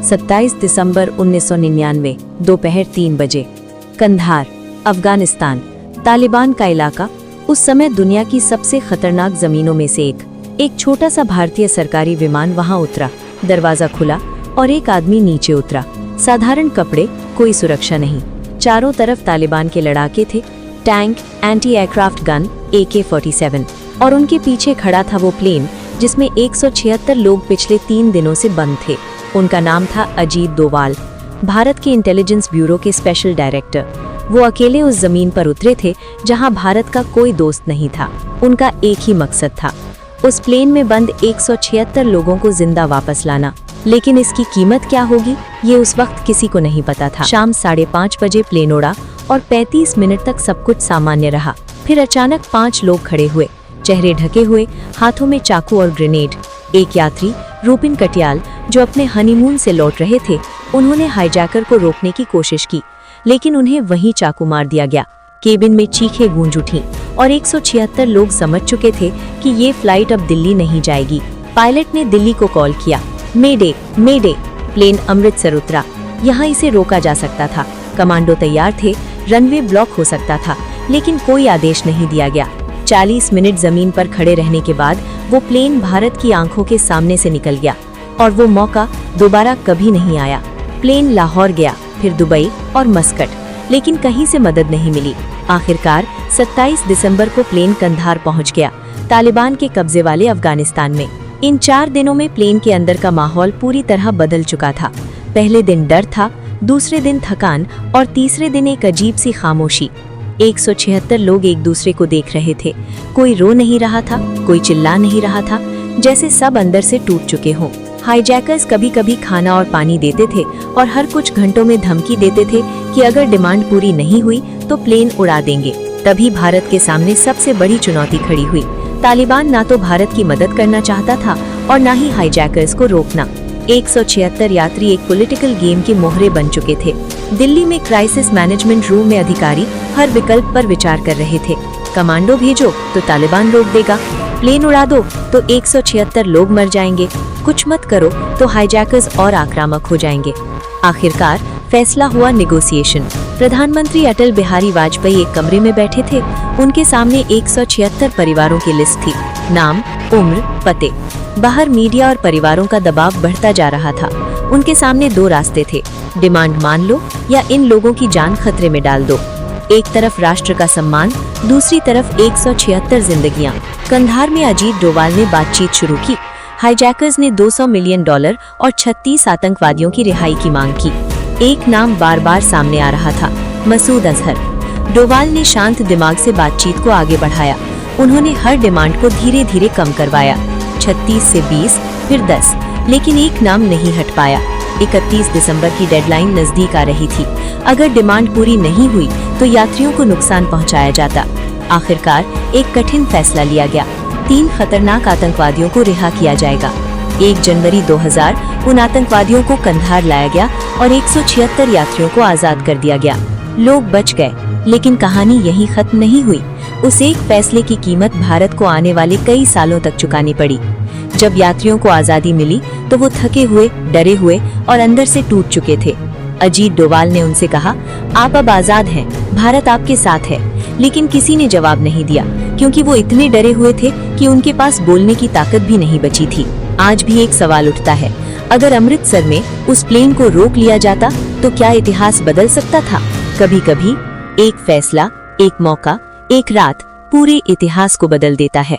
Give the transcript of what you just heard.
27 दिसंबर 1999 दोपहर 3 बजे। कंधार, अफगानिस्तान। तालिबान का इलाका उस समय दुनिया की सबसे खतरनाक जमीनों में से एक छोटा सा भारतीय सरकारी विमान वहां उतरा। दरवाजा खुला और एक आदमी नीचे उतरा। साधारण कपड़े, कोई सुरक्षा नहीं। चारों तरफ तालिबान के लड़ाके थे, tank, anti aircraft gun, AK-47, और उनके पीछे खड़ा था वो प्लेन जिसमें 176 लोग पिछले 3 दिनों से बंद थे। उनका नाम था अजीत डोवाल, भारत के इंटेलिजेंस ब्यूरो के स्पेशल डायरेक्टर। वो अकेले उस जमीन पर उतरे थे जहां भारत का कोई दोस्त नहीं था। उनका एक ही मकसद था, उस प्लेन में बंद 176 लोगों को जिंदा वापस लाना। लेकिन इसकी कीमत क्या होगी, ये उस वक्त किसी को नहीं पता था। शाम 5:30 बजे प्लेन उड़ा और 35 मिनट तक सब कुछ सामान्य रहा। फिर अचानक 5 लोग खड़े हुए, चेहरे ढके हुए, हाथों में चाकू और ग्रेनेड। एक यात्री, रूपिन कटियाल, जो अपने हनीमून से लौट रहे थे, उन्होंने हाईजैकर को रोकने की कोशिश की, लेकिन उन्हें वहीं चाकू मार दिया गया। केबिन में चीखें गूंज उठीं और 176 लोग समझ चुके थे कि ये फ्लाइट अब दिल्ली नहीं जाएगी। पायलट ने दिल्ली को कॉल किया, मेडे मेडे। प्लेन अमृतसर उतरा। यहाँ इसे रोका जा सकता था। कमांडो तैयार थे, रनवे ब्लॉक हो सकता था, लेकिन कोई आदेश नहीं दिया गया। 40 मिनट जमीन पर खड़े रहने के बाद वो प्लेन भारत की आंखों के सामने से निकल गया और वो मौका दोबारा कभी नहीं आया। प्लेन लाहौर गया, फिर दुबई और मस्कट, लेकिन कहीं से मदद नहीं मिली। आखिरकार 27 दिसंबर को प्लेन कंधार पहुंच गया, तालिबान के कब्जे वाले अफगानिस्तान में। इन 4 दिनों में प्लेन के अंदर का माहौल पूरी तरह बदल चुका था। पहले दिन डर था, दूसरे दिन थकान और तीसरे दिन एक अजीब सी खामोशी। 176 लोग एक दूसरे को देख रहे थे। कोई रो नहीं रहा था, कोई चिल्ला नहीं रहा था, जैसे सब अंदर से टूट चुके हों। हाईजैकर्स कभी कभी खाना और पानी देते थे और हर कुछ घंटों में धमकी देते थे कि अगर डिमांड पूरी नहीं हुई तो प्लेन उड़ा देंगे। तभी भारत के सामने सबसे बड़ी चुनौती खड़ी हुई। तालिबान ना तो भारत की मदद करना चाहता था और ना ही हाईजैकर्स को रोकना। 176 यात्री एक पॉलिटिकल गेम के मोहरे बन चुके थे। दिल्ली में क्राइसिस मैनेजमेंट रूम में अधिकारी हर विकल्प पर विचार कर रहे थे। कमांडो भेजो तो तालिबान रोक देगा, प्लेन उड़ा दो तो 176 लोग मर जाएंगे, कुछ मत करो तो हाईजैकर्स और आक्रामक हो जाएंगे। आखिरकार फैसला हुआ नेगोशिएशन। प्रधानमंत्री अटल बिहारी वाजपेयी एक कमरे में बैठे थे। उनके सामने 176 परिवारों की लिस्ट थी, नाम, उम्र, पते। बाहर मीडिया और परिवारों का दबाव बढ़ता जा रहा था। उनके सामने 2 रास्ते थे, डिमांड मान लो या इन लोगों की जान खतरे में डाल दो। एक तरफ राष्ट्र का सम्मान, दूसरी तरफ 176 जिंदगियां। कंधार में अजीत डोवाल ने बातचीत शुरू की। हाईजैकर्स ने $200 मिलियन और 36 आतंकवादियों की रिहाई की मांग की। एक नाम बार बार सामने आ रहा था, मसूद अजहर। डोवाल ने शांत दिमाग से बातचीत को आगे बढ़ाया। उन्होंने हर डिमांड को धीरे धीरे कम करवाया, 36 से 20, फिर 10, लेकिन एक नाम नहीं हट पाया। 31 दिसंबर की डेडलाइन नजदीक आ रही थी। अगर डिमांड पूरी नहीं हुई तो यात्रियों को नुकसान पहुंचाया जाता। आखिरकार एक कठिन फैसला लिया गया, 3 खतरनाक आतंकवादियों को रिहा किया जाएगा। 1 जनवरी 2000 उन आतंकवादियों को कंधार लाया गया और 176 यात्रियों को आजाद कर दिया गया। लोग बच गए, लेकिन कहानी यहीं खत्म नहीं हुई। उस एक फैसले की कीमत भारत को आने वाले कई सालों तक चुकानी पड़ी। जब यात्रियों को आजादी मिली तो वो थके हुए, डरे हुए और अंदर से टूट चुके थे। अजीत डोवाल ने उनसे कहा, आप अब आजाद हैं, भारत आपके साथ है। लेकिन किसी ने जवाब नहीं दिया, क्योंकि वो इतने डरे हुए थे कि उनके पास बोलने की ताकत भी नहीं बची थी। आज भी एक सवाल उठता है, अगर अमृतसर में उस प्लेन को रोक लिया जाता तो क्या इतिहास बदल सकता था? कभी कभी एक फैसला, एक मौका, एक रात पूरे इतिहास को बदल देता है।